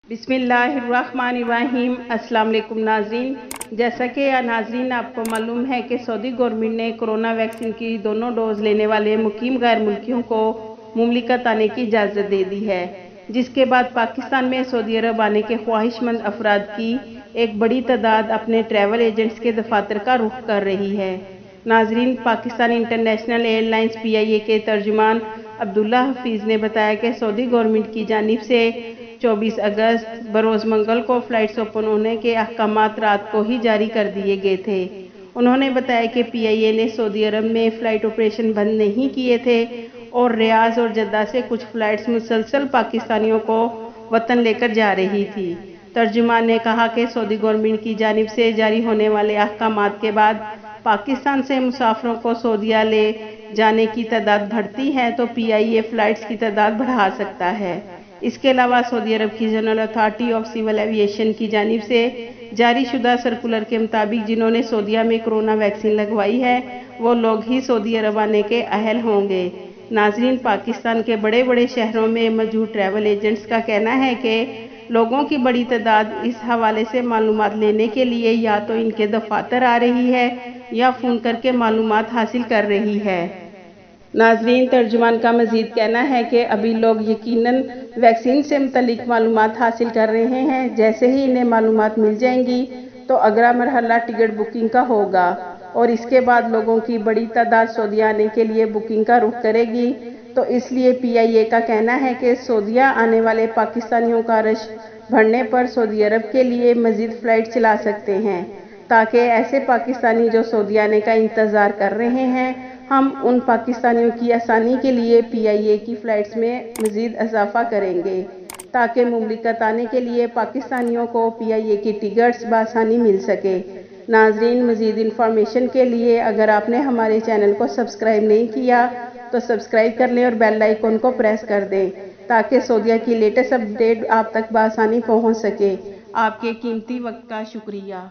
बिस्मिल्लाहिर्रहमानिर्रहीम। अस्सलाम वालेकुम नाजरीन। जैसा कि नाजरीन आपको मालूम है कि सऊदी गवर्नमेंट ने कोरोना वैक्सीन की दोनों डोज लेने वाले मुकीम गैर मुल्कियों को मुमलिकत आने की इजाज़त दे दी है, जिसके बाद पाकिस्तान में सऊदी अरब आने के ख्वाहिशमंद अफराद की एक बड़ी तादाद अपने ट्रैवल एजेंट्स के दफातर का रुख कर रही है। नाजरीन, पाकिस्तान इंटरनेशनल एयरलाइंस PIA के तर्जुमान अब्दुल्ला हफीज़ ने बताया कि सऊदी गवर्नमेंट की जानिब से 24 अगस्त बरोज़ मंगल को फ्लाइट्स ओपन होने के अहकामात रात को ही जारी कर दिए गए थे। उन्होंने बताया कि PIA ने सऊदी अरब में फ़्लाइट ऑपरेशन बंद नहीं किए थे और रियाज और जद्दा से कुछ फ़्लाइट्स मुसलसल पाकिस्तानियों को वतन लेकर जा रही थी। तर्जुमान ने कहा कि सऊदी गवर्नमेंट की जानिब से जारी होने वाले अहकामात के बाद पाकिस्तान से मुसाफिरों को सऊदीया ले जाने की तादाद बढ़ती है तो PIA फ़्लाइट्स की तादाद बढ़ा सकता है। इसके अलावा सऊदी अरब की general authority of civil aviation की जानिब से जारी शुदा सर्कुलर के मुताबिक जिन्होंने सऊदीया में कोरोना वैक्सीन लगवाई है वो लोग ही सऊदी अरब आने के अहल होंगे। नाजरीन, पाकिस्तान के बड़े बड़े शहरों में मौजूद ट्रैवल एजेंट्स का कहना है कि लोगों की बड़ी तादाद इस हवाले से मालूमात लेने के लिए या तो इनके दफातर आ रही है या फ़ोन करके मालूमात हासिल कर रही है। नाजरीन, तर्जुमान का मजीद कहना है कि अभी लोग यकीनन वैक्सीन से मुतल्लिक मालूमात हासिल कर रहे हैं। जैसे ही इन्हें मालूमात मिल जाएंगी तो अगला मरहला टिकट बुकिंग का होगा और इसके बाद लोगों की बड़ी तादाद सऊदीया आने के लिए बुकिंग का रुख करेगी। तो इसलिए PIA का कहना है कि सऊदीया आने वाले पाकिस्तानियों का रश बढ़ने पर सऊदी अरब के लिए मजीद फ़्लाइट चला सकते हैं ताकि ऐसे पाकिस्तानी जो सऊदीया आने का इंतज़ार कर रहे हैं, हम उन पाकिस्तानियों की आसानी के लिए PIA की फ़्लाइट्स में मज़ीद इजाफ़ा करेंगे ताकि मुमलिकत आने के लिए पाकिस्तानियों को PIA की टिकट्स बआसानी मिल सके। नाजरीन, मज़ीद इंफॉर्मेशन के लिए अगर आपने हमारे चैनल को सब्सक्राइब नहीं किया तो सब्सक्राइब कर लें और बेल आइकन को प्रेस कर दें ताकि सऊदीया की लेटेस्ट अपडेट आप तक बआसानी पहुँच सके। आपके कीमती वक्त का शुक्रिया।